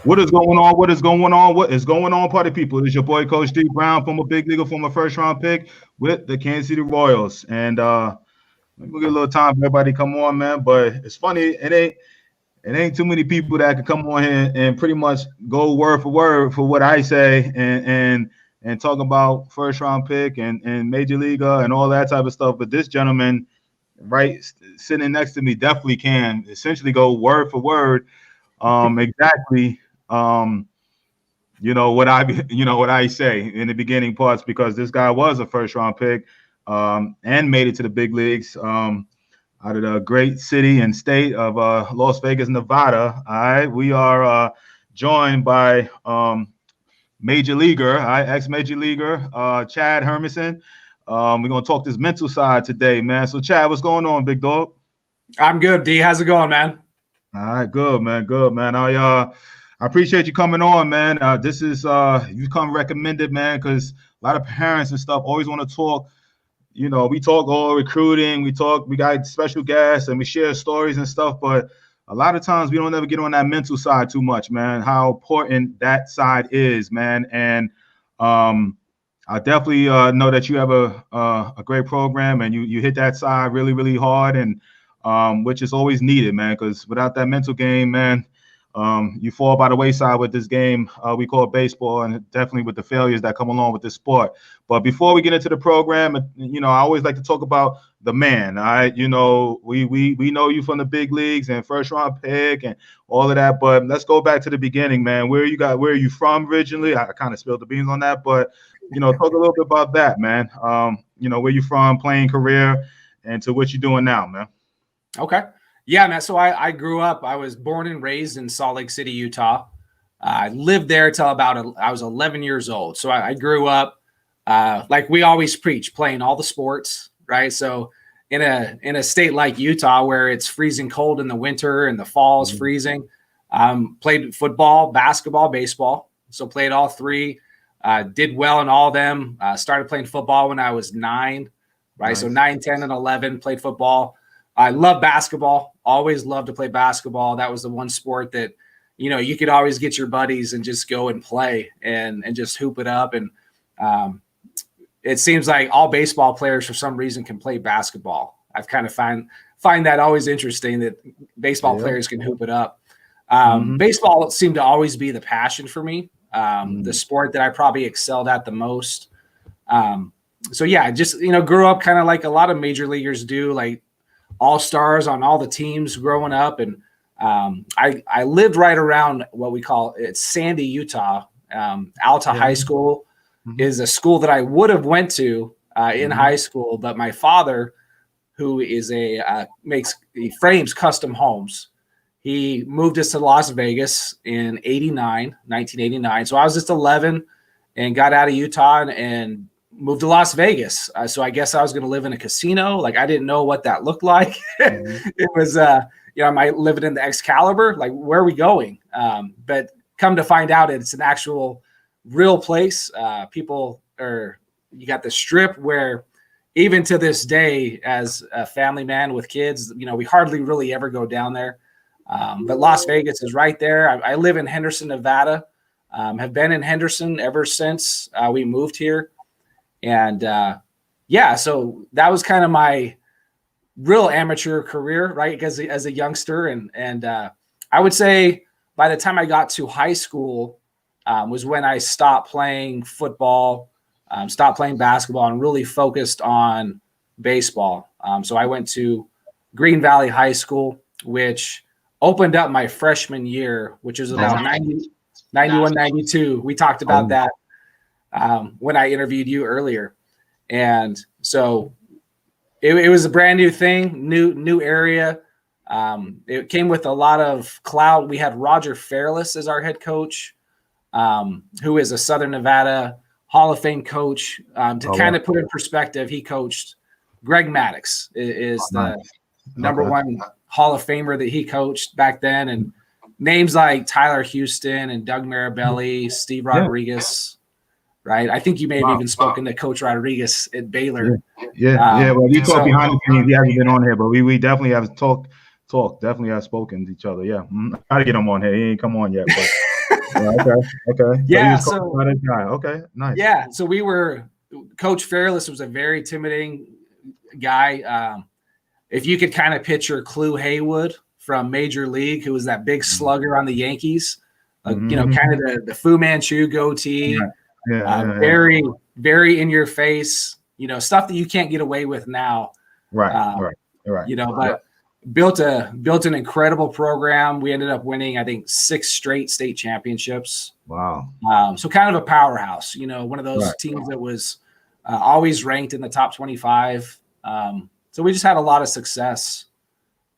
What is going on? What is going on? What is going on, party people? It is your boy, Coach D Brown, former big leaguer, former first-round pick with the Kansas City Royals. And we'll get a little time for everybody to come on, man. But it's funny, it ain't too many people that can come on here and pretty much go word for word for what I say and talk about first-round pick and major leaguer and all that type of stuff. But this gentleman, right, sitting next to me, definitely can essentially go word for word, exactly. What I say in the beginning parts, because this guy was a first round pick and made it to the big leagues out of the great city and state of Las Vegas, Nevada. All right, we are joined by major leaguer, ex-major leaguer, Chad Hermanson. We're gonna talk this mental side today, man. So Chad, what's going on, big dog? I'm good, D. How's it going, man? All right, good, man. Good, man. I appreciate you coming on, man. This is you come recommended, man, because a lot of parents and stuff always want to talk. We talk all recruiting, we got special guests, and we share stories and stuff. But a lot of times we don't ever get on that mental side too much, man. How important that side is, man. And I definitely know that you have a great program, and you hit that side really, really hard, and which is always needed, man. Because without that mental game, man. You fall by the wayside with this game we call baseball, and definitely with the failures that come along with this sport. But before we get into the program, I always like to talk about the man. All right, we know you from the big leagues and first round pick and all of that. But let's go back to the beginning, man. Where are you from originally? I kind of spilled the beans on that, but talk a little bit about that, man. Where you from, playing career, and to what you're doing now, man. Okay. Yeah, man. So I grew up, I was born and raised in Salt Lake City, Utah. I lived there till I was 11 years old. So I grew up, like we always preach, playing all the sports, right? So in a state like Utah, where it's freezing cold in the winter and the fall is freezing, played football, basketball, baseball. So played all three, did well in all of them. Started playing football when I was 9, right? Nice. So 9, 10, and 11, played football. I love basketball, always loved to play basketball. That was the one sport that, you could always get your buddies and just go and play and just hoop it up. And it seems like all baseball players for some reason can play basketball. I've kind of find that always interesting that baseball players can hoop it up. Baseball seemed to always be the passion for me, the sport that I probably excelled at the most. So yeah, just, grew up kind of like a lot of major leaguers do, like all-stars on all the teams growing up. And I lived right around what we call it's Sandy, Utah. Alta High School is a school that I would have went to in high school, but my father, who is he frames custom homes, he moved us to Las Vegas in 1989. So I was just 11 and got out of Utah and moved to Las Vegas. So I guess I was going to live in a casino. Like, I didn't know what that looked like. It was, I might live in the Excalibur. Like, where are we going? But come to find out, it's an actual real place. You got the Strip where even to this day, as a family man with kids, we hardly really ever go down there. But Las Vegas is right there. I live in Henderson, Nevada. Have been in Henderson ever since we moved here. And so that was kind of my real amateur career, right? Because as a youngster, and I would say by the time I got to high school was when I stopped playing football, stopped playing basketball, and really focused on baseball. So I went to Green Valley High School, which opened up my freshman year, which was about 91, 92. We talked about that when I interviewed you earlier. And so it was a brand new thing, new area. It came with a lot of clout. We had Roger Fairless as our head coach, who is a Southern Nevada Hall of Fame coach. To kind of put in perspective, he coached Greg Maddux is the number one Hall of Famer that he coached back then. And names like Tyler Houston and Doug Marabelli, Steve Rodriguez, right? I think you may have even spoken to Coach Rodriguez at Baylor. Yeah. Well, we talk behind the scenes. He hasn't been on here, but we definitely have talked. Definitely have spoken to each other. Yeah, I gotta get him on here. He ain't come on yet, but Yeah, okay. Okay. So he Yeah. was coached by that guy. Okay. Nice. Yeah. So Coach Fairless was a very intimidating guy. If you could kind of picture Clu Haywood from Major League, who was that big slugger on the Yankees, kind of the Fu Manchu goatee, very, very in your face, stuff that you can't get away with now. Right. But built an incredible program. We ended up winning, I think, 6 straight state championships. Wow. So kind of a powerhouse, one of those teams that was always ranked in the top 25. So we just had a lot of success,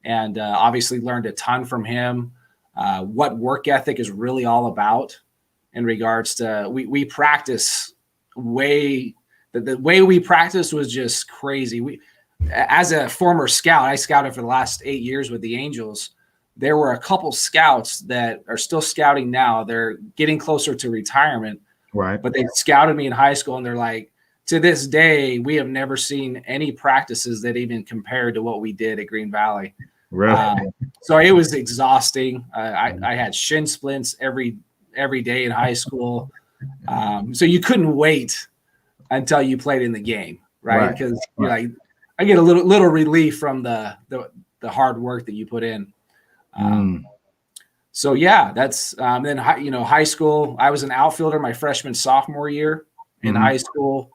and obviously learned a ton from him. What work ethic is really all about in regards to we practice the way we practice was just crazy. As a former scout, I scouted for the last 8 years with the Angels. There were a couple scouts that are still scouting now. They're getting closer to retirement, right? But they scouted me in high school, and they're like, to this day, we have never seen any practices that even compared to what we did at Green Valley. Really? So it was exhausting. I had shin splints every day in high school. So you couldn't wait until you played in the game, right? Because you're like, I get a little relief from the hard work that you put in. So yeah, that's then high school. I was an outfielder my freshman sophomore year in high school.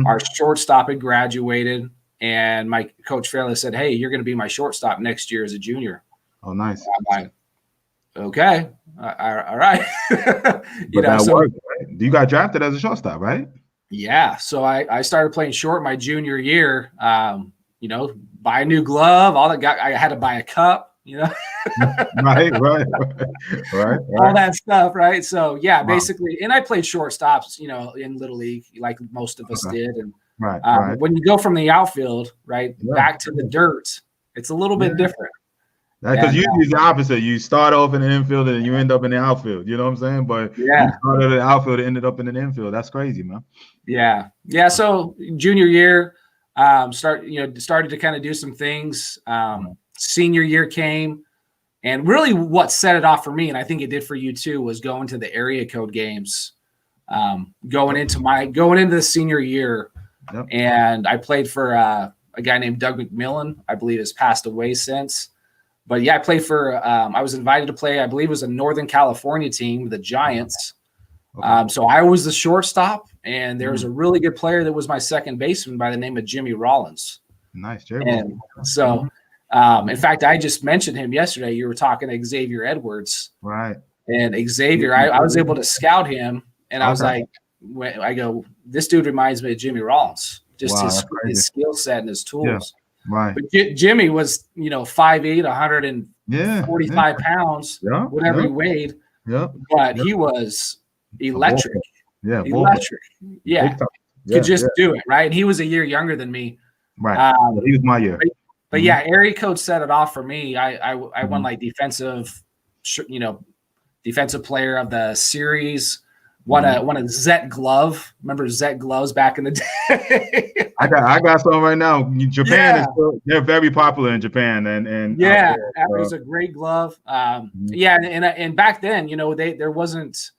Our shortstop had graduated, and my coach Fairless said, "Hey, you're going to be my shortstop next year as a junior." Oh, nice. I'm like, okay, all right. Worked, right? You got drafted as a shortstop, right? Yeah. So I started playing short my junior year. Buy a new glove. All that. I had to buy a cup. Right. All that stuff, right? So yeah, basically, and I played shortstops, in Little League, like most of us did. And when you go from the outfield, back to the dirt, it's a little bit different. Because usually it's the opposite. You start off in the infield and you end up in the outfild. You know what I'm saying? But you started in the outfield and ended up in the infield. That's crazy, man. Yeah. So junior year, started to kind of do some things. Senior year came, and really what set it off for me, and I think it did for you too, was going to the area code games, going into the senior year. And I played for a guy named Doug McMillan, I believe has passed away since. But yeah, I played for I was invited to play, I believe it was a Northern California team, the Giants. So I was the shortstop, and there was a really good player that was my second baseman by the name of Jimmy Rollins. Nice, Jimmy. And so in fact, I just mentioned him yesterday. You were talking to Xavier Edwards. Right. And Xavier, I was able to scout him, and I was like, this dude reminds me of Jimmy Rollins, just his skill set and his tools. Yeah. Right. But Jimmy was, 5'8", 145 pounds, whatever he weighed. Yeah. But he was electric. Yeah. Electric. Yeah. Could just do it, right? And he was a year younger than me. Right. He was my year. But yeah, area code set it off for me. I won like defensive player of the series. Won a Zet glove. Remember Zet gloves back in the day? I got some right now. Japan they're very popular in Japan, and it was a great glove. And back then, there wasn't.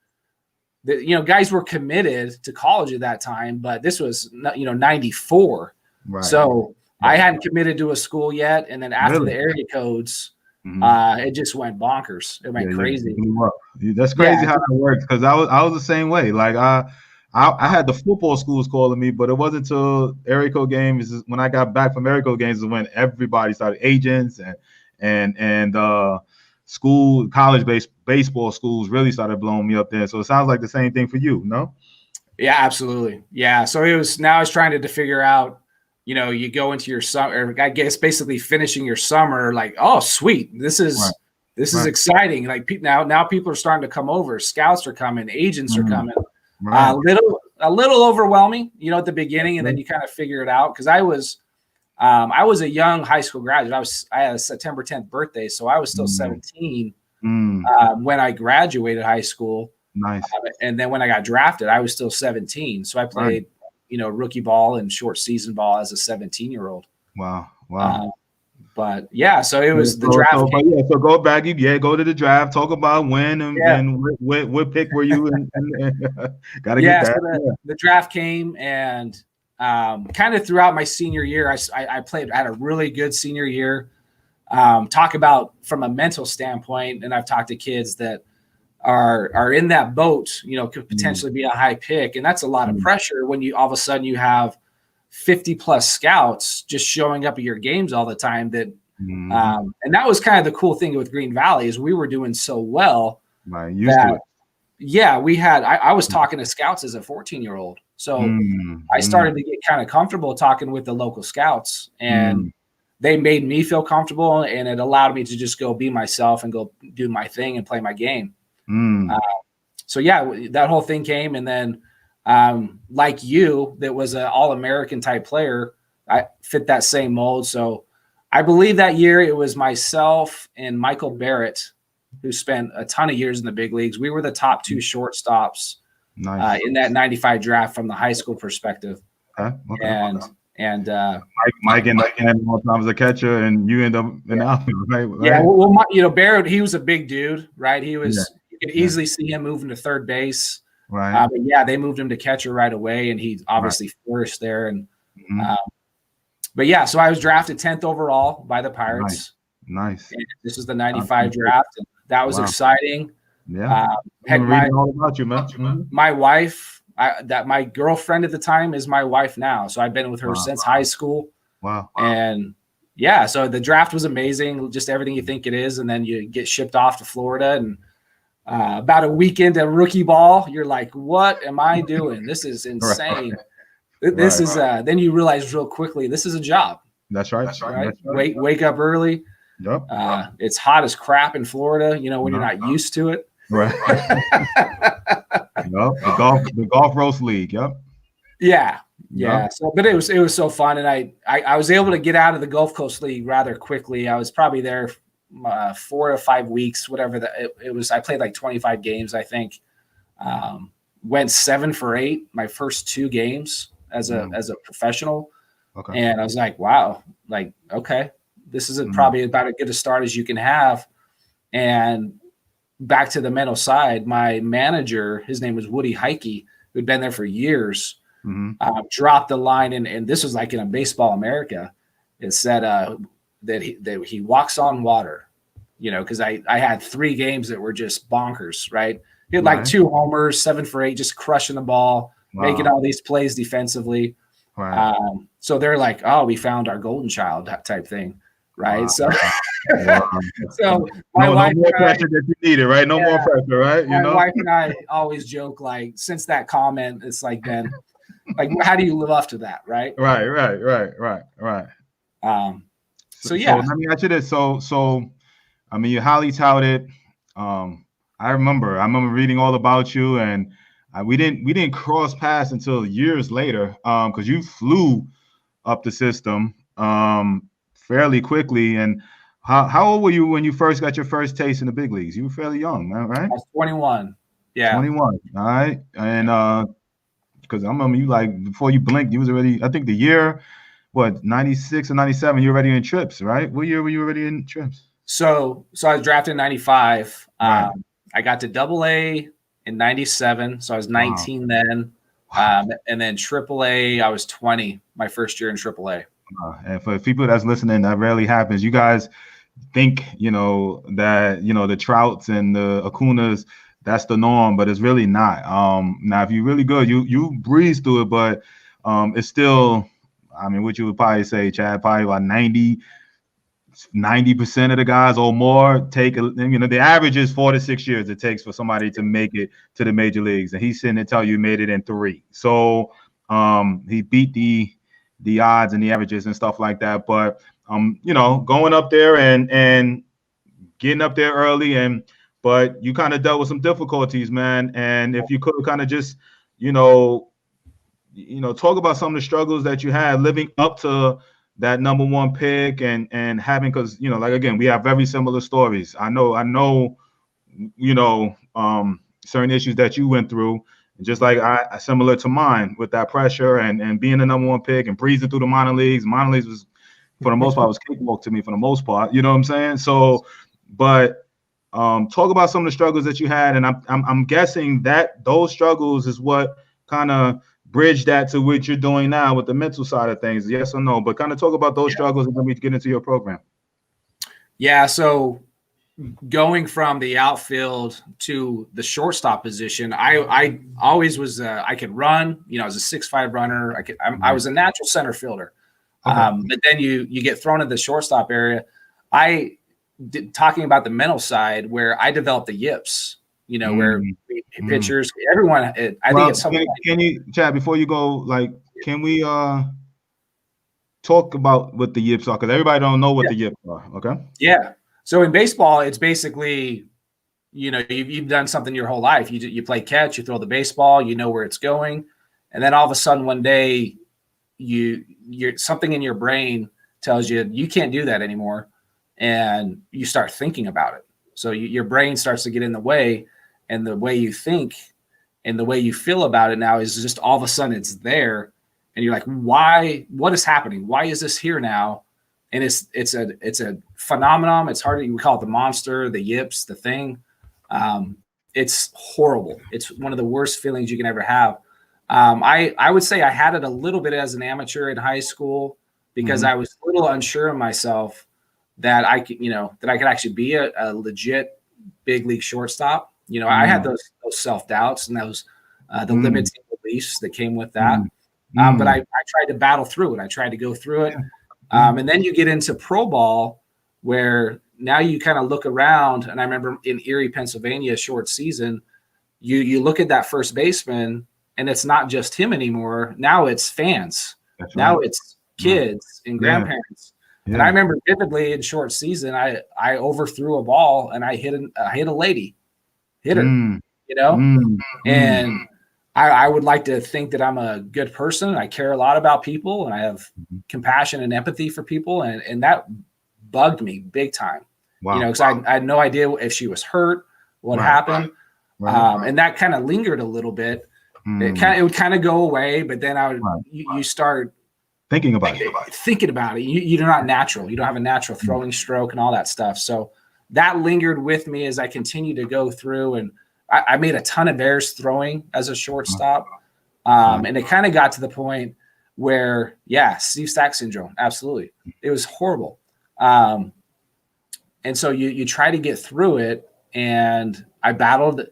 Guys were committed to college at that time, but this was 94. Right. So I hadn't committed to a school yet, and then after the area codes, it just went bonkers. It went crazy. That's crazy how that works, because I was the same way. Like I had the football schools calling me, but it wasn't until area code games when I got back from area code games is when everybody started, agents and college-based baseball schools really started blowing me up there. So it sounds like the same thing for you, no? Yeah, absolutely. Yeah. So I was trying to figure out, you go into your summer, I guess basically finishing your summer, like, oh, sweet. This is exciting. Like now people are starting to come over. Scouts are coming, agents are coming. Right. A little overwhelming, at the beginning, and then you kind of figure it out. Cause I was a young high school graduate. I had a September 10th birthday, so I was still 17 when I graduated high school. Nice. And then when I got drafted, I was still 17. So I played, rookie ball and short season ball as a 17-year-old. Wow. But yeah, so it was the So, draft. so, but yeah, so go back. Go to the draft. Talk about when and what pick were you in? Gotta get that. So the draft came, and kind of throughout my senior year, I had a really good senior year. Talk about from a mental standpoint, and I've talked to kids that are in that boat, could potentially be a high pick, and that's a lot of pressure when you all of a sudden you have 50 plus scouts just showing up at your games all the time. That and that was kind of the cool thing with Green Valley is we were doing so well. Right, used to it. Yeah, we had. I was talking to scouts as a 14-year-old, so I started to get kind of comfortable talking with the local scouts, and they made me feel comfortable, and it allowed me to just go be myself and go do my thing and play my game. So yeah, that whole thing came, and then like you, that was an All-American type player. I fit that same mold. So I believe that year it was myself and Michael Barrett who spent a ton of years in the big leagues. We were the top two shortstops in that 95 draft from the high school perspective. Okay. And Mike ended up more times as a catcher, and you end up in the outfield, right? Yeah, well, Barrett, he was a big dude, right? You could easily see him moving to third base. Right. But yeah, they moved him to catcher right away, and he obviously flourished there. And but yeah, so I was drafted 10th overall by the Pirates. Nice. And this was the 95 draft, and that was exciting. Yeah. All about you, man. My wife, my girlfriend at the time is my wife now. So I've been with her since high school. Wow. And yeah, so the draft was amazing, just everything you think it is. And then you get shipped off to Florida, and about a week into rookie ball, you're like, what am I doing? This is insane. This is then you realize real quickly, this is a job. That's right. Wake up early. Yep. It's hot as crap in Florida, when you're not used to it. Right. The golf roast league. Yep. Yeah. So, but it was so fun, and I was able to get out of the Gulf Coast League rather quickly. I was probably there 4 to 5 weeks, whatever it was. I played like 25 games, I think. Went 7 for 8 my first 2 games as a professional. Okay. And I was like, wow, like, okay, this is probably about as good a start as you can have. And back to the mental side, my manager, his name was Woody Heike, who'd been there for years, dropped the line, and this was like in a Baseball America. It said that he walks on water, because I had 3 games that were just bonkers, right? He had like 2 homers, 7 for 8, just crushing the ball, making all these plays defensively. Right. So they're like, oh, we found our golden child type thing. Right. Wow. So, so my wife, no more pressure that you needed, right? No more pressure, right? My wife and I always joke, like, since that comment, it's like, Ben, like, how do you live up to that? Right. Right. So yeah. So let me ask you this. So, I mean, you're highly touted. I remember reading all about you, and we didn't cross paths until years later, because you flew up the system fairly quickly. And how old were you when you first got your first taste in the big leagues? You were fairly young, man, right? I was 21. Yeah. 21. All right. And because I remember you, like, before you blinked, you was already, I think the year, 96 or 97, you were already in trips, right? What year were you already in trips? So I was drafted in 95. Right. I got to AA in 97. So I was 19 then. And then AAA, I was 20, my first year in AAA. And for people that's listening, that rarely happens. You guys think, that, the Trouts and the Acunas, that's the norm, but it's really not. Now, if you're really good, you breeze through it, but it's still, I mean, what you would probably say, Chad, probably about 90% of the guys or more take, the average is 4 to 6 years it takes for somebody to make it to the major leagues. And he's sitting and tell you he made it in 3. So he beat the odds and the averages and stuff like that. But, going up there and getting up there early, but you kind of dealt with some difficulties, man. And if you could kind of just, talk about some of the struggles that you had living up to that number 1 pick and having, because, like, again, we have very similar stories. I know, certain issues that you went through, just like similar to mine with that pressure and being the number 1 pick and breezing through the minor leagues. Minor leagues was for the most part, it was cakewalk to me for the most part. You know what I'm saying? So, but talk about some of the struggles that you had, and I'm guessing that those struggles is what kind of bridge that to what you're doing now with the mental side of things. Yes or no? But kind of talk about those struggles, and then we get into your program. Yeah. So going from the outfield to the shortstop position, I always was I could run. You know, I was a 6'5" runner. I was a natural center fielder. Okay. But then you get thrown in the shortstop area. Talking about the mental side, where I developed the yips. You know, where pitchers, everyone. I think it's something. Can you, Chad, before you go, like, can we talk about what the yips are? Because everybody don't know what the yips are. Okay. Yeah. So in baseball, it's basically, you know, you've done something your whole life. You play catch, you throw the baseball, you know where it's going, and then all of a sudden one day, you're something in your brain tells you you can't do that anymore, and you start thinking about it. So your brain starts to get in the way, and the way you think and the way you feel about it now is just all of a sudden it's there, and you're like, why? What is happening? Why is this here now? And it's a phenomenon. It's hard. We call it the monster, the yips, the thing. It's horrible. It's one of the worst feelings you can ever have. I would say I had it a little bit as an amateur in high school because I was a little unsure of myself that I could actually be a legit big league shortstop. You know, I had those self-doubts and those the limiting beliefs that came with that. But I tried to battle through it. I tried to go through it. And then you get into pro ball where now you kind of look around. And I remember in Erie, Pennsylvania, short season, you look at that first baseman and it's not just him anymore. Now it's fans. That's right. Now it's kids and grandparents. Yeah. And I remember vividly in short season, I overthrew a ball and I hit a lady, hit her, you know, and I would like to think that I'm a good person. I care a lot about people and I have compassion and empathy for people. And that bugged me big time, you know, because I had no idea if she was hurt, what happened. And that kind of lingered a little bit. It would kind of go away, but then you start thinking about it. You're not natural. You don't have a natural throwing stroke and all that stuff. So that lingered with me as I continued to go through, and I made a ton of errors throwing as a shortstop. And it kind of got to the point where, Steve Stack syndrome. Absolutely. It was horrible. And so you try to get through it, and I battled.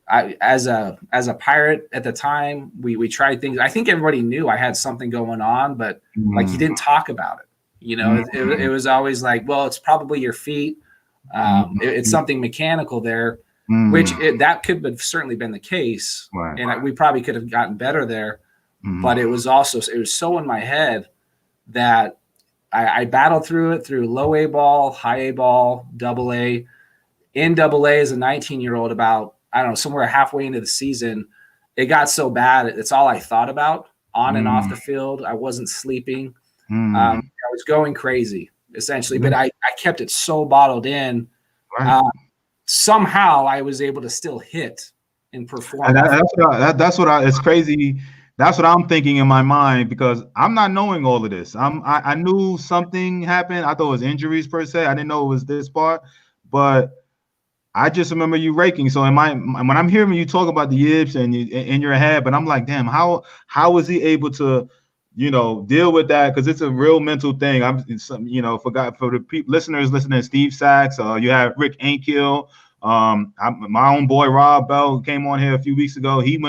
As a Pirate at the time, we tried things. I think everybody knew I had something going on, but like you didn't talk about it. You know, it was always like, well, it's probably your feet. It's something mechanical there, which that could have certainly been the case. And we probably could have gotten better there. But it was so in my head that I battled through it through low A ball, high A ball, double A. In double A as a 19-year-old, about, I don't know, somewhere halfway into the season, it got so bad. It's all I thought about on and off the field. I wasn't sleeping. I was going crazy, essentially, but I kept it so bottled in. Somehow I was able to still hit and perform. And it's crazy. That's what I'm thinking in my mind, because I'm not knowing all of this. I knew something happened. I thought it was injuries per se. I didn't know it was this part, but I just remember you raking. So when I'm hearing you talk about the yips and in your head, but I'm like, damn, how was he able to, you know, deal with that? Because it's a real mental thing. For the listeners listening, Steve Sachs, you have Rick Ankiel, my own boy Rob Bell came on here a few weeks ago. He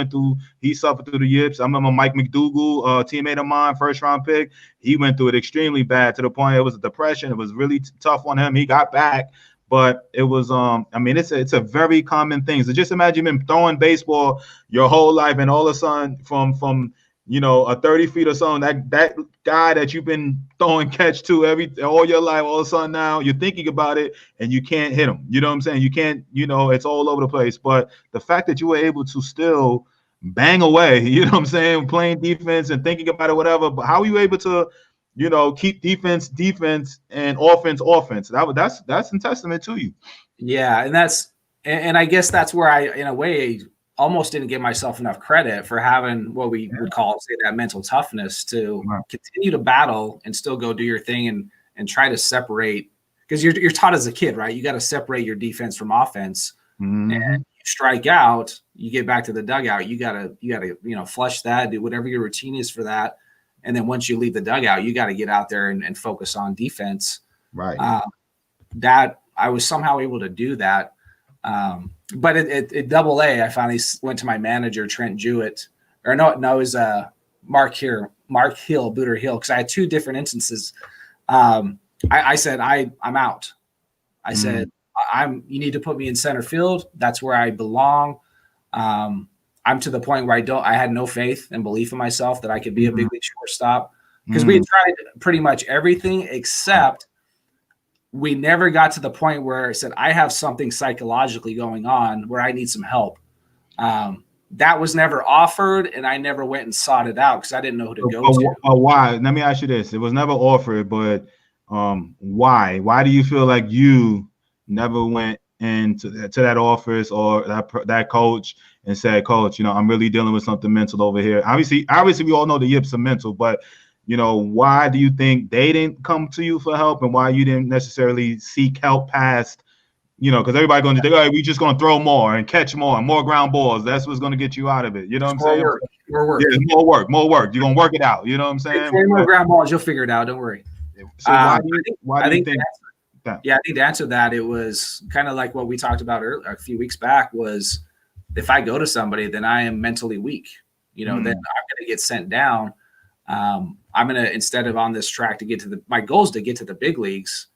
suffered through the yips. I remember Mike McDougal, teammate of mine, first round pick. He went through it extremely bad to the point it was a depression. It was really tough on him. He got back. But it was, it's a very common thing. So just imagine you've been throwing baseball your whole life, and all of a sudden from a 30 feet or something, that guy that you've been throwing catch to all your life, all of a sudden now you're thinking about it and you can't hit him. You know what I'm saying? You can't, it's all over the place. But the fact that you were able to still bang away, you know what I'm saying, playing defense and thinking about it, whatever. But how are you able to, keep defense, and offense. That's a testament to you. Yeah, and I guess that's where I, in a way, almost didn't give myself enough credit for having what we would call, say, that mental toughness to continue to battle and still go do your thing and try to separate, because you're taught as a kid, right? You got to separate your defense from offense. Mm-hmm. And you strike out, you get back to the dugout. You gotta flush that, do whatever your routine is for that. And then once you leave the dugout, you got to get out there and focus on defense. Right. That I was somehow able to do that. But at Double A, I finally went to my manager, Trent Jewett, or no, it was Mark Hill, Booter Hill, because I had two different instances. I said, I'm out. I said, you need to put me in center field. That's where I belong. I'm to the point where I had no faith and belief in myself that I could be a big league shortstop, because we had tried pretty much everything except we never got to the point where I said, I have something psychologically going on where I need some help. That was never offered, and I never went and sought it out because I didn't know who to go to. Why? Let me ask you this. It was never offered, but why? Why do you feel like you never went into that office or that coach and said, Coach, I'm really dealing with something mental over here? Obviously we all know the yips are mental, but why do you think they didn't come to you for help, and why you didn't necessarily seek help past, because everybody's going to think, all right, we just going to throw more and catch more and more ground balls. That's what's going to get you out of it. You know what I'm saying? More work. Yeah, more work. You're going to work it out. You know what I'm saying? More ground balls, you'll figure it out. Don't worry. So why do you think that? Yeah, I think to answer that, it was kind of like what we talked about a few weeks back was, if I go to somebody, then I am mentally weak. Then I'm going to get sent down. I'm going to, instead of on this track to get to my goal is to get to the big leagues.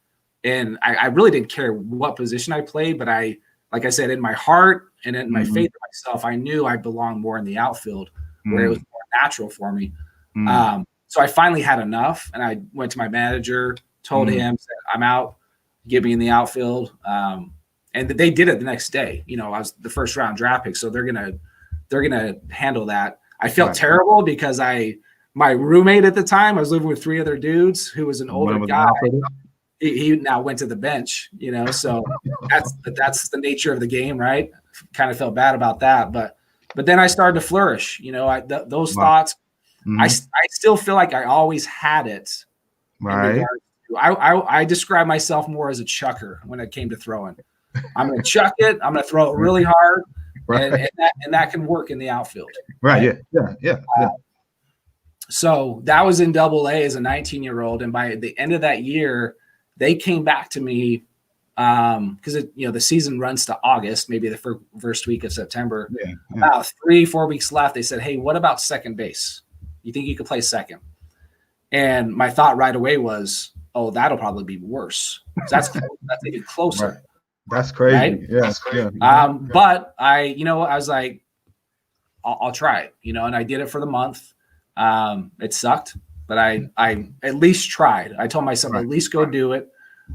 And I really didn't care what position I played, but like I said, in my heart and in my faith in myself, I knew I belonged more in the outfield where it was more natural for me. So I finally had enough, and I went to my manager, told him, said, I'm out, get me in the outfield. And they did it the next day. I was the first round draft pick, so they're gonna handle that. I felt terrible because my roommate at the time, I was living with three other dudes who was an older guy. He now went to the bench, so that's the nature of the game, right? Kind of felt bad about that, but then I started to flourish. Those thoughts, I still feel like I always had it. Right. I describe myself more as a chucker when it came to throwing. I'm going to chuck it. I'm going to throw it really hard, and that can work in the outfield. Right. Yeah. So that was in Double A as a 19-year-old, and by the end of that year, they came back to me because the season runs to August, maybe the first week of September. Yeah. About 3-4 weeks left. They said, "Hey, what about second base? You think you could play second?" And my thought right away was, "Oh, that'll probably be worse. That's even closer." Right. That's crazy. Right? Yeah. But I was like, I'll try it, and I did it for the month. It sucked, but I at least tried. I told myself, at least go do it.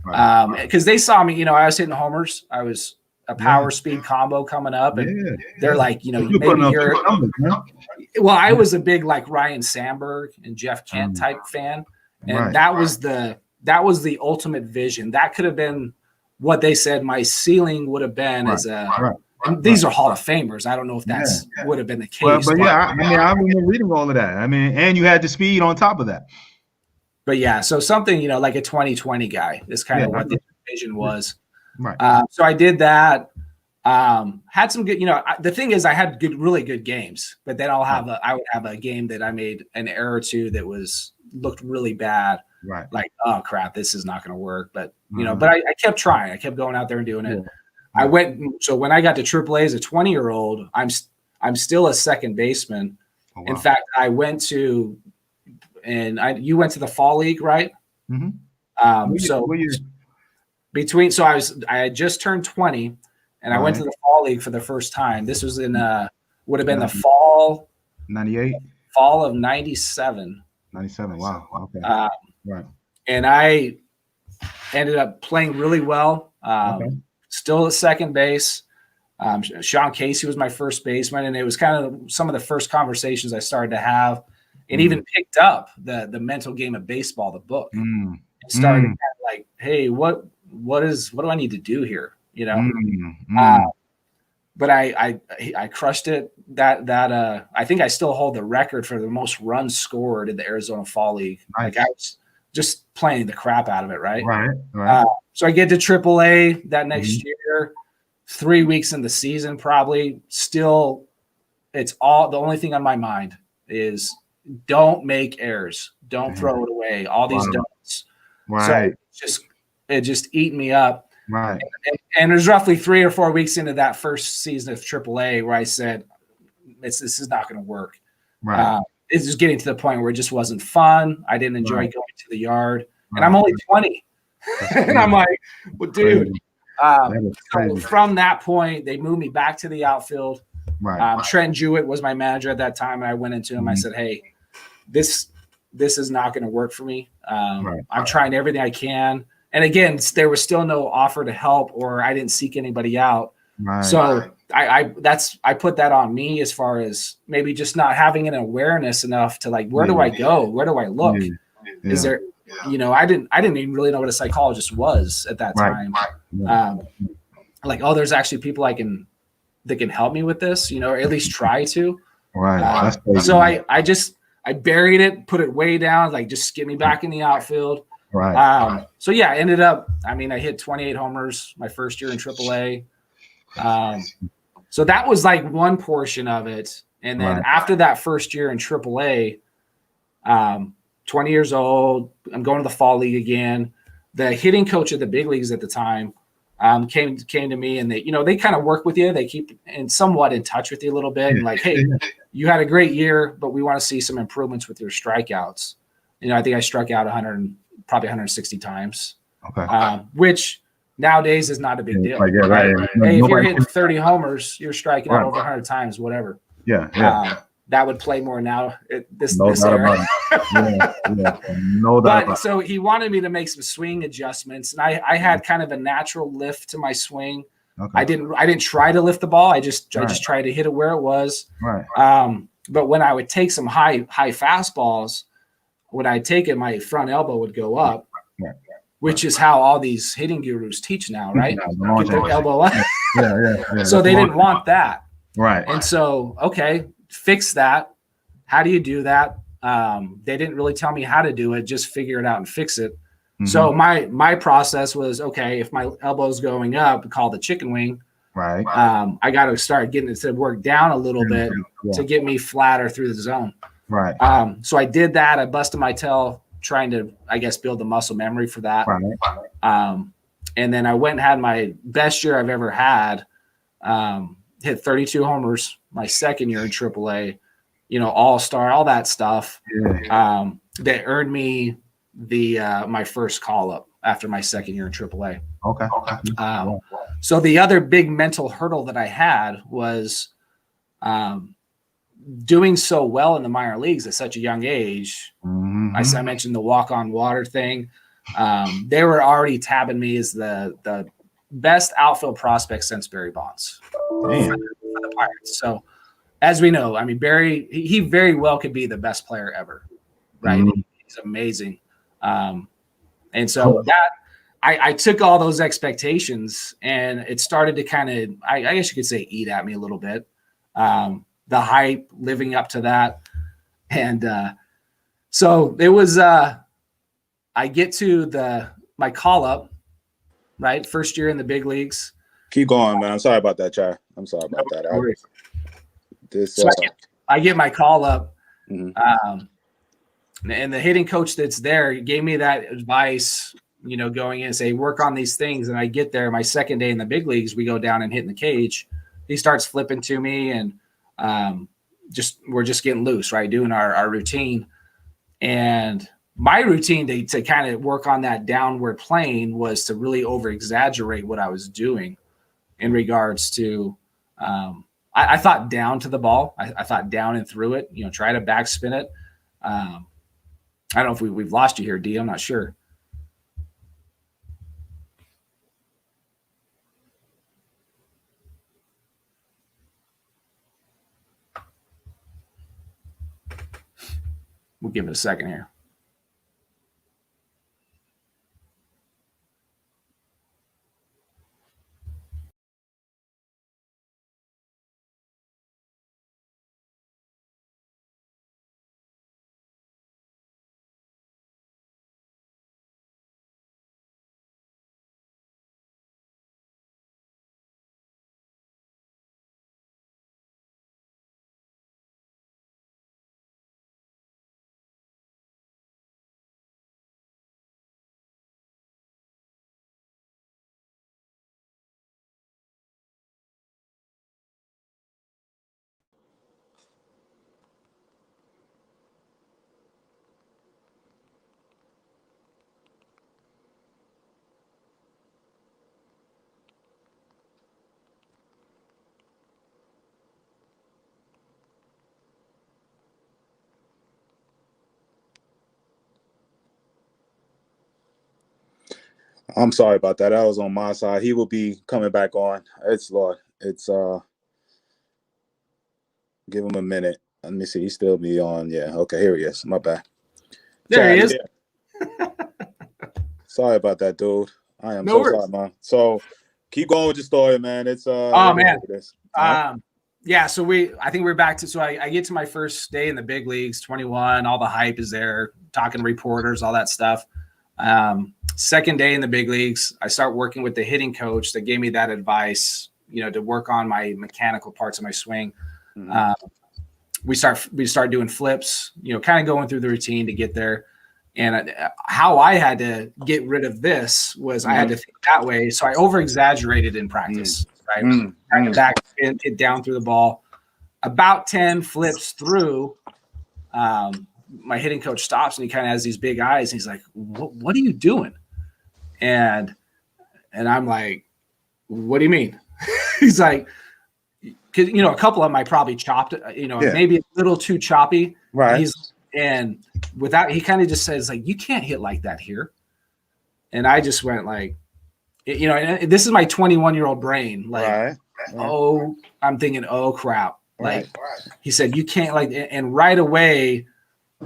Because they saw me, I was hitting homers. I was a power speed combo coming up, and they're like, maybe you're. Well, I was a big like Ryan Sandberg and Jeff Kent type fan, and that was the ultimate vision. That could have been what they said my ceiling would have been as a. And these are Hall of Famers. I don't know if that's would have been the case. But I remember reading all of that. And you had the speed on top of that. But yeah, so something, like a 2020 guy is kind of what the vision was. Right. So I did that. Had some good, the thing is I had really good games, but then I would have a game that I made an error or two that looked really bad. Right. Like, oh crap, this is not going to work. But, but I kept trying. I kept going out there and doing it. So when I got to AAA as a 20-year-old, I'm still a second baseman. Oh, wow. In fact, I went to, you went to the fall league, right? Mm-hmm. I had just turned 20, and I went to the fall league for the first time. This was would have been the fall 98, fall of 97. 97. Wow. Okay. Right. And I ended up playing really well. Still at second base. Sean Casey was my first baseman, and it was kind of some of the first conversations I started to have, and even picked up the mental game of baseball, the book, and started kind of like, hey, what do I need to do here? But I crushed it. That I think I still hold the record for the most runs scored in the Arizona Fall League. Nice. Like I was just playing the crap out of it, right? Right. So I get to AAA that next year, 3 weeks in the season, probably still. It's all the only thing on my mind is don't make errors, don't throw it away. All these don'ts. Right. So it just eat me up. Right. And there's roughly 3 or 4 weeks into that first season of AAA where I said, this is not going to work. Right. It's just getting to the point where it just wasn't fun. I didn't enjoy going to the yard, and I'm only 20. And I'm like, well, dude. So from that point, they moved me back to the outfield. Right. Trent Jewett was my manager at that time, and I went into him. I said, hey, this is not going to work for me. I'm trying everything I can. And again, there was still no offer to help, or I didn't seek anybody out. Right. So I put that on me as far as maybe just not having an awareness enough to like, where do I go? Where do I look? Is there, I didn't even really know what a psychologist was at that time. Like, oh, there's actually people that can help me with this, or at least try to. Right. So I buried it, put it way down, like just get me back in the outfield. Right. So yeah, I ended up, I hit 28 homers my first year in AAA. So that was like one portion of it. And then after that first year in AAA, 20 years old, I'm going to the fall league again. The hitting coach of the big leagues at the time came to me, and they kind of work with you. They keep somewhat in touch with you a little bit, and like, hey, you had a great year, but we want to see some improvements with your strikeouts. I think I struck out probably 160 times, which nowadays is not a big deal. Right? Hey, if you're hitting 30 homers, you're striking out over 100 times, whatever. Yeah. That would play more now. This era. No doubt. But so he wanted me to make some swing adjustments, and I had kind of a natural lift to my swing. I didn't try to lift the ball. I just tried to hit it where it was. Right. But when I would take some high fastballs, when I take it, my front elbow would go up, which is how all these hitting gurus teach now, right? Get their elbow up. Yeah. So they didn't want that. Right. And so, okay, fix that. How do you do that? They didn't really tell me how to do it, just figure it out and fix it. So my process was, okay, if my elbow's going up, call the chicken wing. Right. I got to start getting it to work down a little bit to get me flatter through the zone. Right. So I did that. I busted my tail trying to, I guess, build the muscle memory for that. Right. And then I went and had my best year I've ever had. Hit 32 homers my second year in AAA, all-star, all that stuff. That earned me my first call-up after my second year in AAA. Okay. So the other big mental hurdle that I had was doing so well in the minor leagues at such a young age. I mentioned the walk-on water thing. They were already tabbing me as the best outfield prospect since Barry Bonds for the Pirates. So as we know, Barry, he very well could be the best player ever, right? He's amazing. And so that I took all those expectations, and it started to kind of, I guess you could say, eat at me a little bit. The hype, living up to that. And so it was, I get to my call up, right? First year in the big leagues. Keep going, man. I'm sorry about that, Char. I'm sorry about that. I get my call up. And the hitting coach that's there gave me that advice, going in and say, work on these things. And I get there, my second day in the big leagues, we go down and hit in the cage. He starts flipping to me, and we're just getting loose, right? Doing our routine. And my routine to kind of work on that downward plane was to really over exaggerate what I was doing in regards to, I thought down to the ball. I thought down and through it, try to backspin it. I don't know if we've lost you here, D. I'm not sure. We'll give it a second here. I'm sorry about that. That was on my side. He will be coming back on. It's Lord. It's give him a minute. Let me see. He still be on. Yeah. Okay. Here he is. My bad. There he is. Yeah. Sorry about that, dude. I am No so worries. sorry, man. So keep going with your story, man. It's Oh man. Huh? Yeah, so I think we're back to, so I get to my first day in the big leagues, 21, all the hype is there, talking to reporters, all that stuff. Second day in the big leagues, I start working with the hitting coach that gave me that advice, to work on my mechanical parts of my swing. Mm-hmm. We start doing flips, kind of going through the routine to get there. And how I had to get rid of this was I had to think that way. So I over-exaggerated in practice, right? Back and hit down through the ball. About 10 flips through, my hitting coach stops and he kind of has these big eyes. And he's like, what are you doing? And I'm like, what do you mean? He's like, because, a couple of them I probably chopped, maybe a little too choppy. Right. And without, he kind of just says, like, you can't hit like that here. And I just went like, and this is my 21-year-old brain. Like, right. Oh, I'm thinking, oh crap. Like Right. He said, you can't and right away,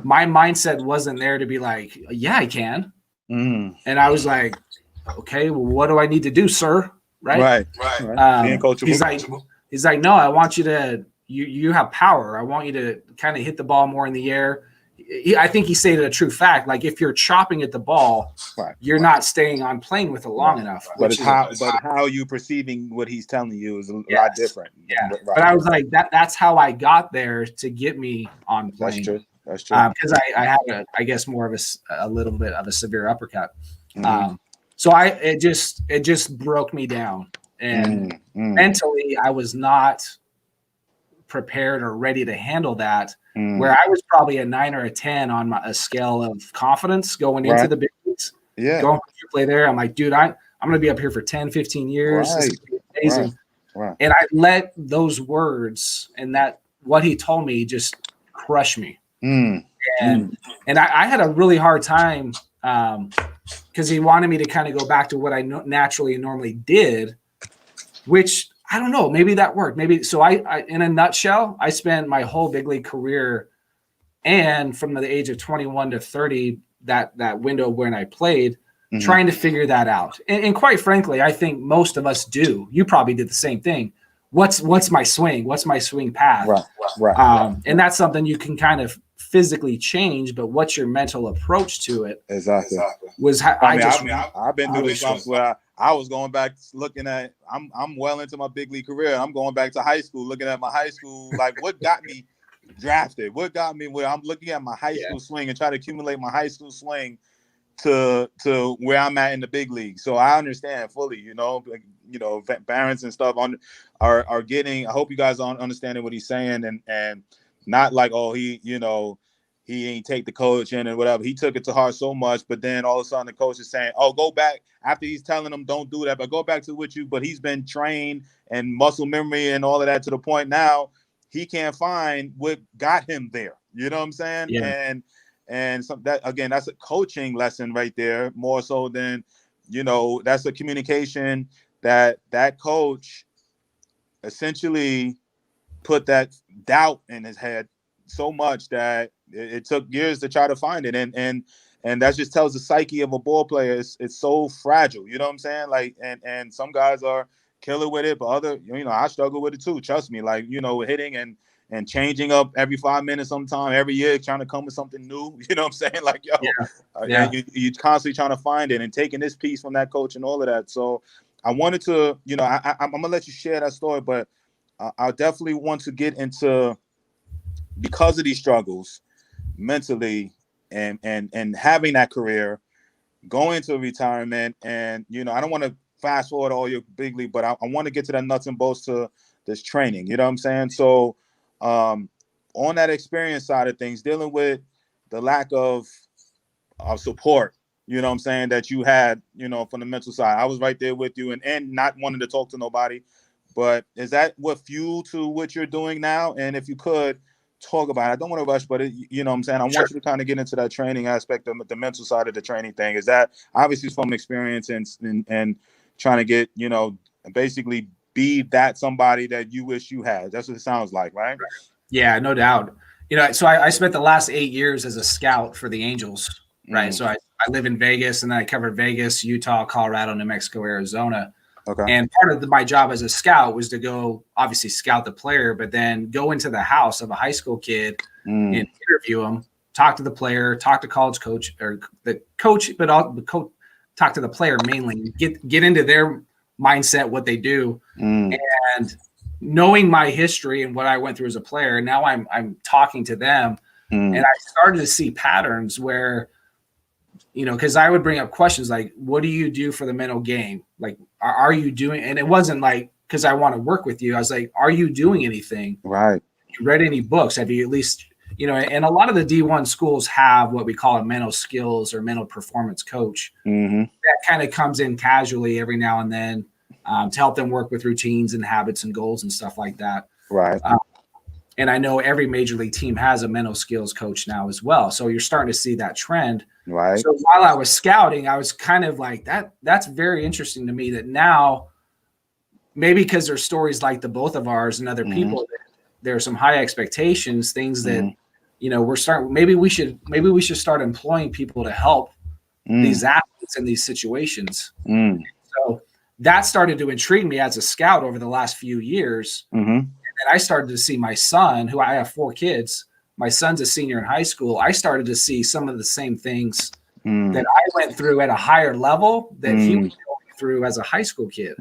my mindset wasn't there to be like, yeah, I can. And I was like, okay, well, what do I need to do, sir? Right. He's like, no, I want you to, you have power. I want you to kind of hit the ball more in the air. I think he stated a true fact. Like if you're chopping at the ball, you're not staying on plane with it long enough. But how you perceiving what he's telling you is a lot different. Yeah. Right. But I was like, that's how I got there to get me on plane. That's true. Because I had I guess more of a little bit of a severe uppercut. So it just broke me down, and mentally I was not prepared or ready to handle that. Where I was probably a 9 or a 10 on a scale of confidence going into the big leagues. Yeah. Going to play there. I'm like, dude, I'm going to be up here for 10, 15 years. Right. This is amazing. Right. And I let those words and what he told me just crush me. And I had a really hard time because he wanted me to kind of go back to what I naturally and normally did, which I don't know. Maybe that worked. Maybe so. I in a nutshell, I spent my whole big league career, and from the age of 21 to 30, that window when I played, trying to figure that out. And quite frankly, I think most of us do. You probably did the same thing. What's my swing? What's my swing path? Right. And that's something you can kind of physically change, but what's your mental approach to it? Exactly. I've been through this where I was going back looking at. I'm well into my big league career. I'm going back to high school, looking at my high school, like what got me drafted, what got me where I'm looking at my high school swing and try to accumulate my high school swing to where I'm at in the big league. So I understand fully, parents and stuff are getting. I hope you guys are understanding what he's saying and not like, oh, he ain't take the coach in and whatever. He took it to heart so much, but then all of a sudden the coach is saying, oh, go back after he's telling him don't do that, but go back to what but he's been trained and muscle memory and all of that to the point now he can't find what got him there. You know what I'm saying? Yeah. And so that, again, that's a coaching lesson right there, more so than, that's a communication that coach essentially put that doubt in his head so much that it took years to try to find it. And that just tells the psyche of a ball player. It's so fragile. You know what I'm saying? Like, and some guys are killer with it, but other, I struggle with it too. Trust me, like, hitting and changing up every 5 minutes sometime, every year, trying to come with something new. You know what I'm saying? Like, you're constantly trying to find it and taking this piece from that coach and all of that. So I wanted to, I'm going to let you share that story, but I definitely want to get into, because of these struggles mentally and having that career, going into retirement, and I don't want to fast forward all your big league, but I want to get to that nuts and bolts to this training. You know what I'm saying? So on that experience side of things, dealing with the lack of support, you know what I'm saying, that you had, from the mental side. I was right there with you and not wanting to talk to nobody. But is that what fueled to what you're doing now? And if you could talk about it. I don't want to rush, but you know what I'm saying? I want you to kind of get into that training aspect of the mental side of the training thing. Is that obviously from experience and trying to get, you know, basically be that somebody that you wish you had. That's what it sounds like, right? Yeah, no doubt. You know, so I spent the last 8 years as a scout for the Angels, right? So I live in Vegas, and then I covered Vegas, Utah, Colorado, New Mexico, Arizona. Okay. And part of my job as a scout was to go obviously scout the player, but then go into the house of a high school kid and interview him, talk to the player, talk to college coach or the coach, but talk to the player mainly, get into their mindset, what they do. And knowing my history and what I went through as a player, now I'm talking to them, and I started to see patterns where, you know, because I would bring up questions like, what do you do for the mental game? Like, are you doing, and it wasn't like, because I want to work with you. I was like, are you doing anything? Right. You read any books? Have you at least, you know, and a lot of the D1 schools have what we call a mental skills or mental performance coach. That kind of comes in casually every now and then to help them work with routines and habits and goals and stuff like that. Right. And I know every major league team has a mental skills coach now as well. So you're starting to see that trend. Right. So while I was scouting, I was kind of like, that's very interesting to me that now, maybe because there's stories like the both of ours and other people, there are some high expectations, things that, you know, maybe we should start employing people to help these athletes in these situations. So that started to intrigue me as a scout over the last few years. And I started to see my son, who I have 4 kids. My son's a senior in high school. I started to see some of the same things that I went through at a higher level that he was going through as a high school kid.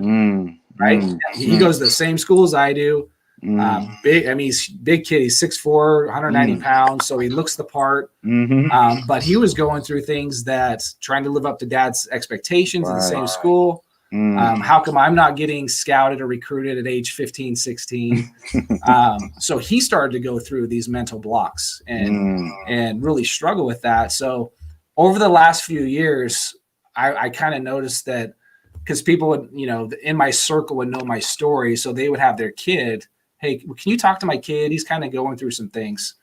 Right. He goes to the same school as I do. He's a big kid. He's 6'4", 190 pounds. So he looks the part. But he was going through things that trying to live up to dad's expectations in the same school. How come I'm not getting scouted or recruited at age 15, 16? So he started to go through these mental blocks and really struggle with that. So over the last few years, I kind of noticed that, because people would, you know, in my circle would know my story. So they would have their kid, hey, can you talk to my kid? He's kind of going through some things.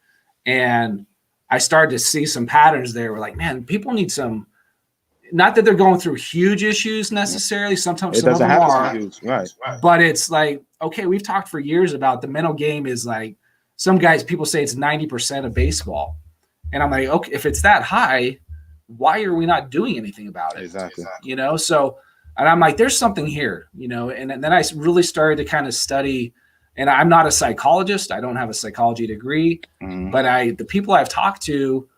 And I started to see some patterns there. We're like, man, people need some, not that they're going through huge issues necessarily. Sometimes some of them are, huge. Right. But it's like, okay, we've talked for years about the mental game is like, some guys, people say it's 90% of baseball. And I'm like, okay, if it's that high, why are we not doing anything about it? Exactly. You know, so, and I'm like, there's something here, you know, and then I really started to kind of study, and I'm not a psychologist. I don't have a psychology degree, but the people I've talked to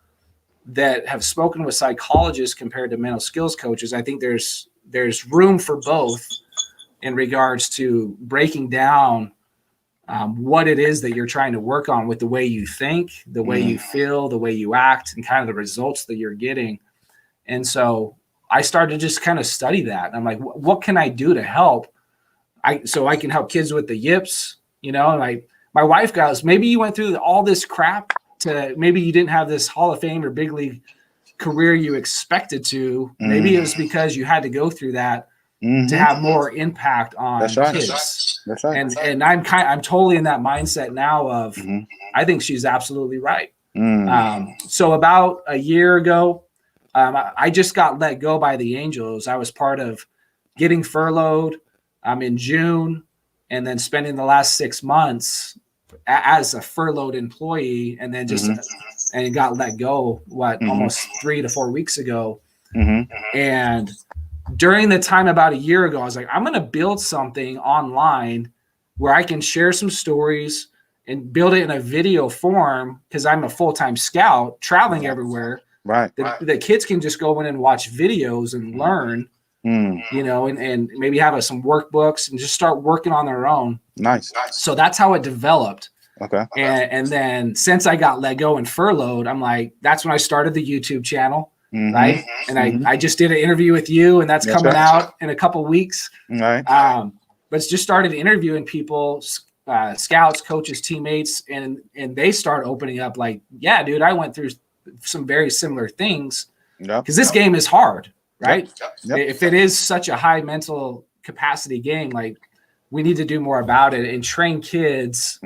that have spoken with psychologists compared to mental skills coaches, I think there's room for both in regards to breaking down what it is that you're trying to work on with the way you think, the way you feel, the way you act, and kind of the results that you're getting. And so I started to just kind of study that. And I'm like, what can I do to help? So I can help kids with the yips, you know, and my wife goes, maybe you went through all this crap to, maybe you didn't have this Hall of Fame or big league career you expected to. Maybe it was because you had to go through that to have more impact on kids. That's right. And I'm totally in that mindset now of, I think she's absolutely right. So about a year ago, I just got let go by the Angels. I was part of getting furloughed in June, and then spending the last 6 months as a furloughed employee, and then just and got let go almost 3 to 4 weeks ago. And during the time about a year ago, I was like, I'm going to build something online where I can share some stories and build it in a video form, because I'm a full-time scout traveling everywhere. Right. The kids can just go in and watch videos and learn, you know, and maybe have some workbooks and just start working on their own. Nice. So that's how it developed. Okay. And then since I got let go and furloughed, I'm like, that's when I started the YouTube channel. Right. And I just did an interview with you, and that's coming out in a couple weeks. Right. But it's just started interviewing people, scouts, coaches, teammates, and they start opening up like, yeah, dude, I went through some very similar things, because this game is hard, right? If it is such a high mental capacity game, like we need to do more about it and train kids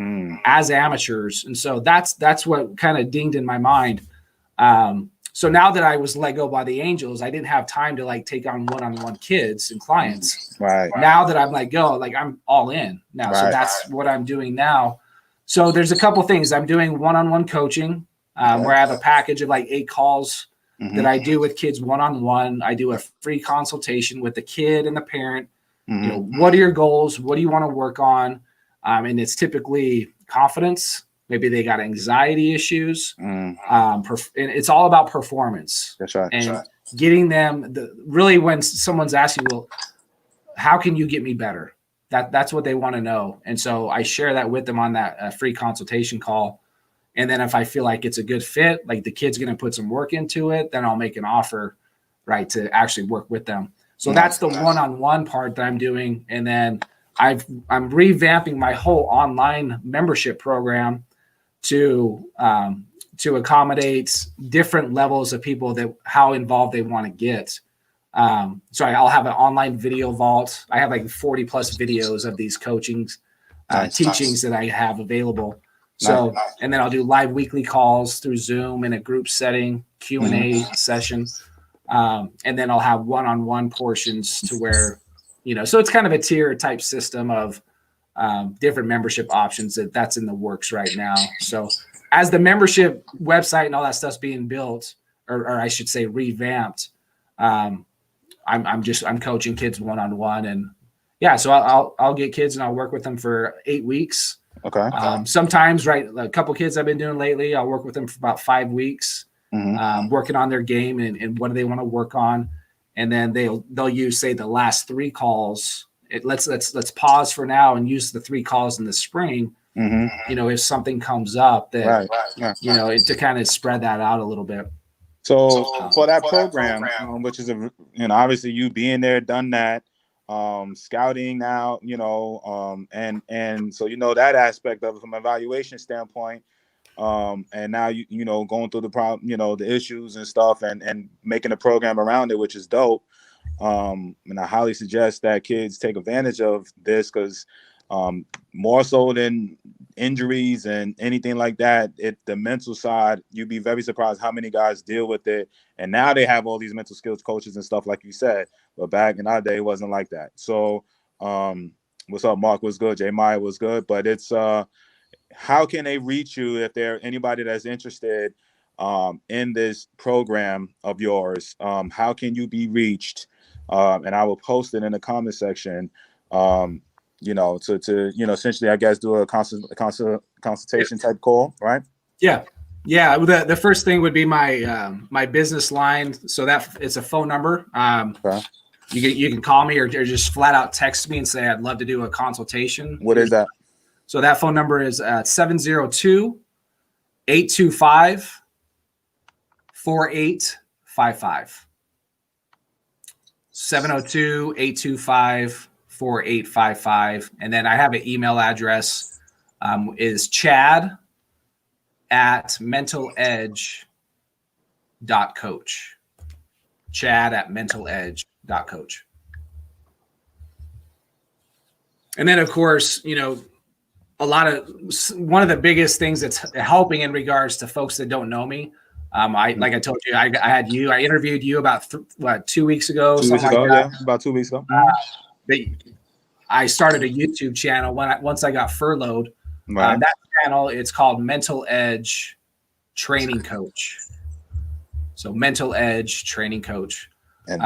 as amateurs. And so that's what kind of dinged in my mind. So now that I was let go by the Angels, I didn't have time to like take on one-on-one kids and clients. Right. Now that I'm let go, like I'm all in now. So that's what I'm doing now. So there's a couple things. I'm doing one-on-one coaching where I have a package of like 8 calls that I do with kids one-on-one. I do a free consultation with the kid and the parent. You know, what are your goals? What do you want to work on? And it's typically confidence. Maybe they got anxiety issues. And it's all about performance. That's right. And getting them really when someone's asking, well, how can you get me better? That's what they want to know. And so I share that with them on that free consultation call. And then if I feel like it's a good fit, like the kid's going to put some work into it, then I'll make an offer, right, to actually work with them. So that's the one-on-one part that I'm doing. And then I'm revamping my whole online membership program to accommodate different levels of people that how involved they want to get. So I'll have an online video vault. I have like 40 plus videos of these coachings, teachings that I have available. So, and then I'll do live weekly calls through Zoom in a group setting, Q&A session. And then I'll have one-on-one portions to where, you know, so it's kind of a tier type system of different membership options that's in the works right now. So as the membership website and all that stuff's being built, or I should say revamped, I'm coaching kids one-on-one, and yeah, so I'll get kids and I'll work with them for 8 weeks. Okay. Sometimes, right, a couple kids I've been doing lately, I'll work with them for about 5 weeks, working on their game and what do they want to work on, and then they'll use, say, the last 3 calls. Let's pause for now and use the 3 calls in the spring. You know, if something comes up that you know, to kind of spread that out a little bit. So for that program, which is obviously you being there, done that, scouting now, you know, and so you know that aspect of it from an evaluation standpoint, and now you know going through the problem, you know, the issues and stuff, and making a program around it, which is dope. And I highly suggest that kids take advantage of this because more so than injuries and anything like that, the mental side, you'd be very surprised how many guys deal with it. And now they have all these mental skills coaches and stuff, like you said, but back in our day it wasn't like that. So what's up, Mark? Was good. J Maya was good. But it's how can they reach you if there anybody that's interested in this program of yours? How can you be reached? And I will post it in the comment section. You know, to you know, essentially, I guess, do a consultation type call, right? Yeah. The first thing would be my my business line. So that it's a phone number. You can call me or just flat out text me and say I'd love to do a consultation. What is that? So that phone number is 702-825-4855. 702-825-4855. And then I have an email address, is chad@mentaledge.coach. chad@mentaledge.coach. And then, of course, you know, one of the biggest things that's helping in regards to folks that don't know me, like I told you, I interviewed you about 2 weeks ago. About 2 weeks ago. I started a YouTube channel once I got furloughed. That channel, it's called Mental Edge Training Coach. So Mental Edge Training Coach. And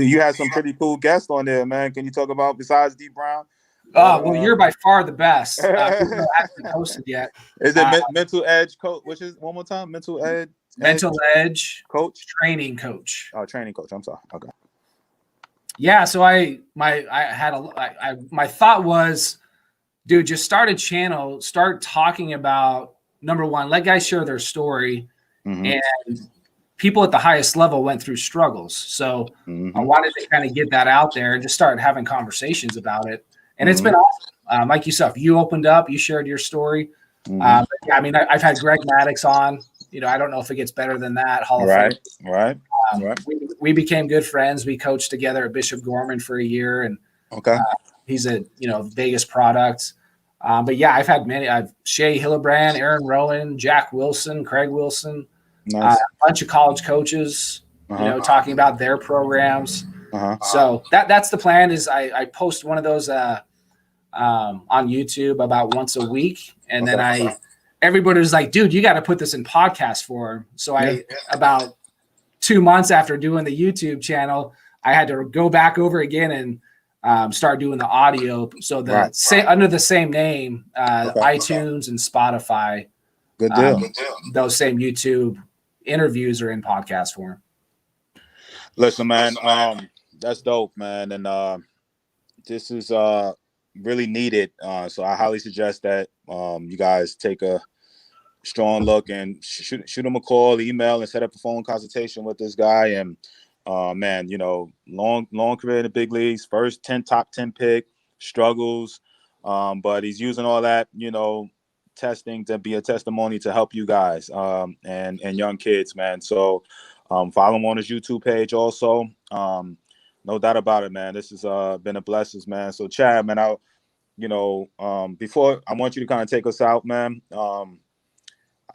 you had some pretty cool guests on there, man. Can you talk about besides D Brown? Oh, well, you're by far the best. We haven't posted yet. Is it Mental Edge Coach? Which is one more time? Mental Edge Coach Training Coach. Oh, training coach. I'm sorry. Okay. Yeah. So my thought was, dude, just start a channel, start talking about, number one, let guys share their story, and people at the highest level went through struggles. So I wanted to kind of get that out there and just start having conversations about it. And it's been awesome. Like yourself, you opened up, you shared your story. But yeah, I mean, I've had Greg Maddox on. You know, I don't know if it gets better than that. Hall of Fame. Right. We became good friends. We coached together at Bishop Gorman for a year, and Okay. He's a Vegas product. But yeah, I've had many. I've Shea Hillebrand, Aaron Rowan, Jack Wilson, Craig Wilson, Nice. a bunch of college coaches, talking about their programs. So that's the plan. Is I post one of those on YouTube about once a week, and then everybody's like, dude, you got to put this in podcast form. So about 2 months after doing the YouTube channel, I had to go back over again and start doing the audio. So under the same name, iTunes and Spotify. Good deal. Those same YouTube interviews are in podcast form. Listen, man, that's dope, man. And this is really needed. So I highly suggest that you guys take a strong look and shoot him a call, email, and set up a phone consultation with this guy. And man, long career in the big leagues, first top 10 pick, struggles, but he's using all that, testing to be a testimony to help you guys and young kids, man. So follow him on his YouTube page also. No doubt about it, man. This has been a blessing, man. So Chad, man, before I want you to kind of take us out, man.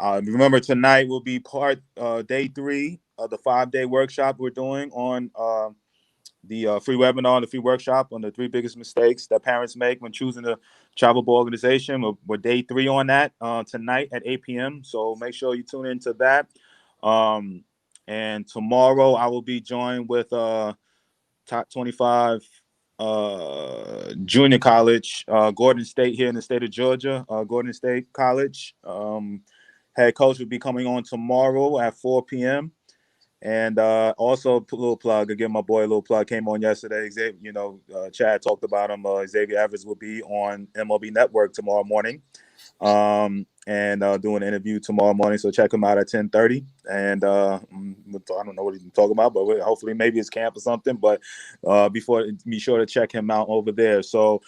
Remember tonight will be day 3 of the 5-day workshop we're doing on the free webinar, the free workshop on the 3 biggest mistakes that parents make when choosing a travel organization. We're day 3 on that tonight at 8 p.m. So make sure you tune into that. And tomorrow I will be joined with top 25 junior college, Gordon State here in the state of Georgia, Gordon State College. Head coach will be coming on tomorrow at 4 p.m. And also a little plug, again, my boy a little plug came on yesterday. Chad talked about him. Xavier Evers will be on MLB Network tomorrow morning and doing an interview tomorrow morning. So check him out at 10:30. And I don't know what he's talking about, but hopefully maybe it's camp or something. But be sure to check him out over there. So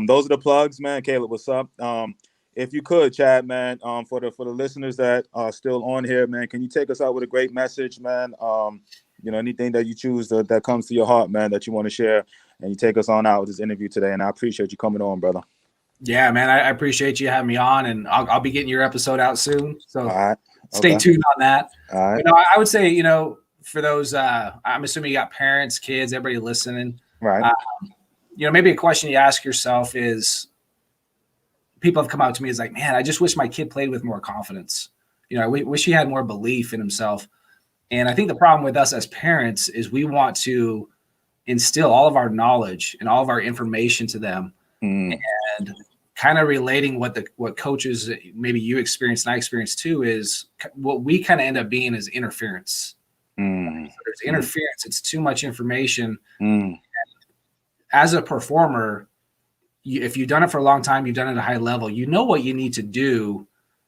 those are the plugs, man. Caleb, what's up? If you could, Chad, man, for the listeners that are still on here, man, can you take us out with a great message, man? Anything that you choose that comes to your heart, man, that you want to share, and you take us on out with this interview today. And I appreciate you coming on, brother. Yeah, man, I appreciate you having me on, and I'll be getting your episode out soon. So stay tuned on that. All right. I would say, for those, I'm assuming you got parents, kids, everybody listening. Right. Maybe a question you ask yourself is, people have come out to me as like, man, I just wish my kid played with more confidence. I wish he had more belief in himself. And I think the problem with us as parents is we want to instill all of our knowledge and all of our information to them, and kind of relating what coaches, maybe you experienced and I experienced too, is what we kind of end up being is interference. So there's interference. It's too much information. As a performer, if you've done it for a long time, you've done it at a high level, you know what you need to do,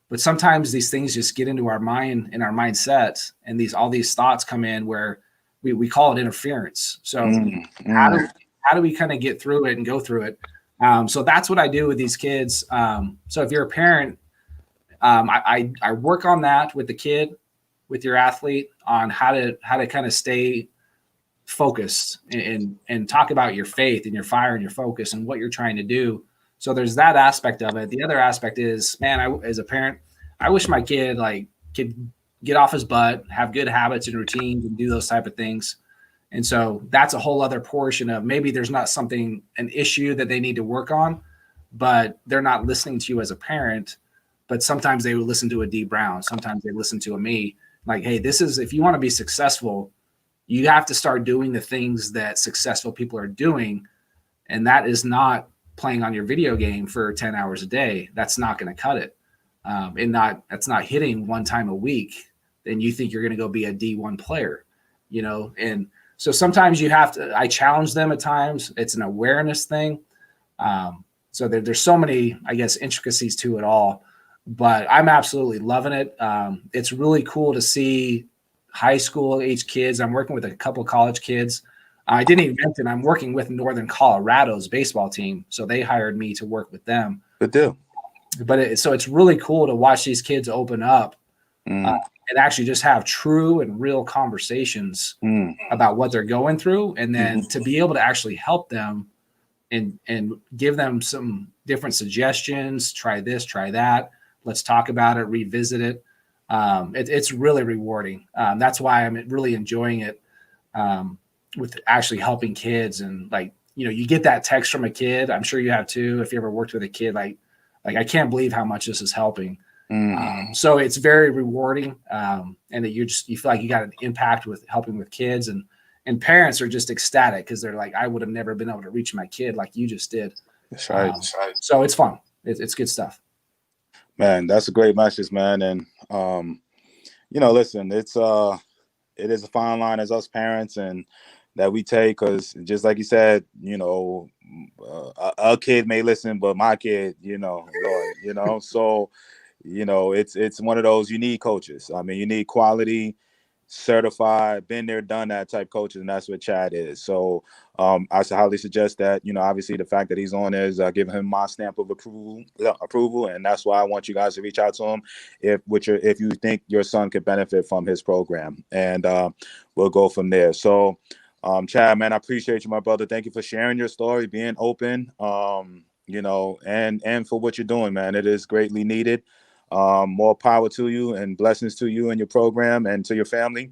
but sometimes these things just get into our mind and our mindset, and all these thoughts come in where we call it interference. So how do we kind of get through it and go through it? So that's what I do with these kids. So if you're a parent, I work on that with the kid, with your athlete, on how to kind of stay focused and talk about your faith and your fire and your focus and what you're trying to do. So there's that aspect of it. The other aspect is, man, as a parent, I wish my kid could get off his butt, have good habits and routines, and do those type of things. And so that's a whole other portion of maybe there's not an issue that they need to work on, but they're not listening to you as a parent. But sometimes they will listen to a D Brown. Sometimes they listen to a me. Like, hey, if you want to be successful, you have to start doing the things that successful people are doing. And that is not playing on your video game for 10 hours a day. That's not going to cut it. That's not hitting one time a week. Then you think you're going to go be a D1 player, and so sometimes I challenge them at times. It's an awareness thing. So there's so many, I guess, intricacies to it all, but I'm absolutely loving it. It's really cool to see high school age kids. I'm working with a couple of college kids. I didn't even mention I'm working with Northern Colorado's baseball team. So they hired me to work with them. Good deal. But so it's really cool to watch these kids open up and actually just have true and real conversations about what they're going through. And then to be able to actually help them and give them some different suggestions. Try this, try that. Let's talk about it, revisit it. It's really rewarding. That's why I'm really enjoying it, with actually helping kids. And like, you get that text from a kid. I'm sure you have too. If you ever worked with a kid, like I can't believe how much this is helping. So it's very rewarding. And that you feel like you got an impact with helping with kids, and parents are just ecstatic because they're like, I would have never been able to reach my kid like you just did. That's right. So it's fun. It's good stuff. Man, that's a great message, man. And listen, it is a fine line as us parents and that we take, because just like you said, a kid may listen, but my kid, Lord, so it's one of those, you need coaches. I mean, you need quality, certified, been there, done that type coaches, and that's what Chad is. So I highly suggest that, obviously the fact that he's on there is giving him my stamp of approval, and that's why I want you guys to reach out to him if you think your son could benefit from his program, and we'll go from there. So Chad, man, I appreciate you, my brother. Thank you for sharing your story, being open, and for what you're doing, man. It is greatly needed. More power to you and blessings to you and your program and to your family.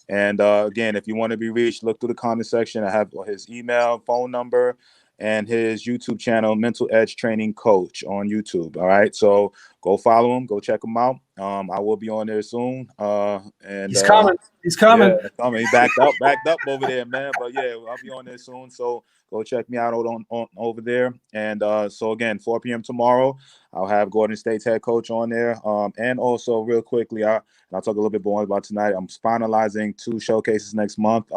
And again, if you want to be reached, look through the comment section. I have his email, phone number, and his YouTube channel, Mental Edge Training Coach on YouTube. All right. So go follow him, go check him out. I will be on there soon. And he's coming. He's coming. Yeah, coming. He backed up over there, man. But yeah, I'll be on there soon. So go check me out on over there. And so again, 4 p.m. tomorrow, I'll have Gordon State's head coach on there. And also real quickly, I'll talk a little bit more about tonight. I'm finalizing 2 showcases next month.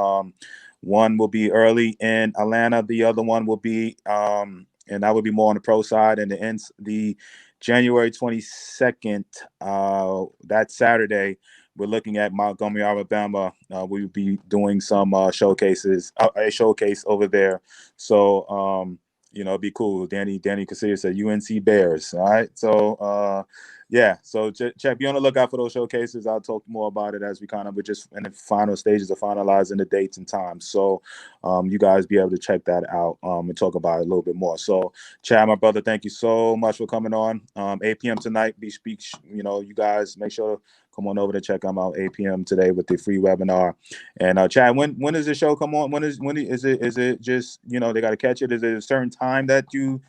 One will be early in Atlanta. The other one will be, and that would be more on the pro side. And the January 22nd, that Saturday, we're looking at Montgomery, Alabama. We'll be doing some showcases, a showcase over there. So, it'd be cool. Danny Casilla said UNC Bears. All right. So, yeah. So check, be on the lookout for those showcases. I'll talk more about it as we're just in the final stages of finalizing the dates and times. So, you guys be able to check that out and talk about it a little bit more. So, Chad, my brother, thank you so much for coming on. 8 p.m. tonight. You guys make sure to come on over to check them out 8 p.m. today with the free webinar. And Chad, when does the show come on? When is it just, they got to catch it? Is it a certain time that you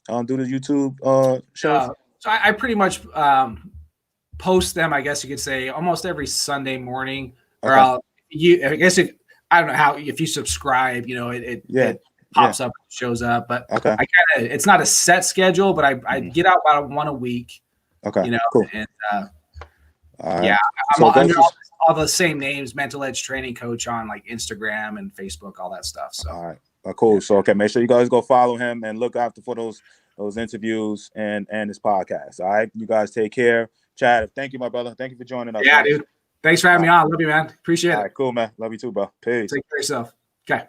do the YouTube shows? So I pretty much post them, I guess you could say, almost every Sunday morning. Or I guess I don't know how, if you subscribe, it pops up, shows up. But it's not a set schedule, but I get out about one a week. Okay, cool. And right. Yeah, I'm under all the same names, Mental Edge Training Coach on like Instagram and Facebook, all that stuff. So all right, cool. So make sure you guys go follow him and look after for those interviews and his podcast. All right, you guys take care. Chad, thank you, my brother. Thank you for joining us. Yeah, dude. Thanks for having me on. Love you, man. Appreciate it. All right, cool, man. Love you too, bro. Peace. Take care of yourself. Okay.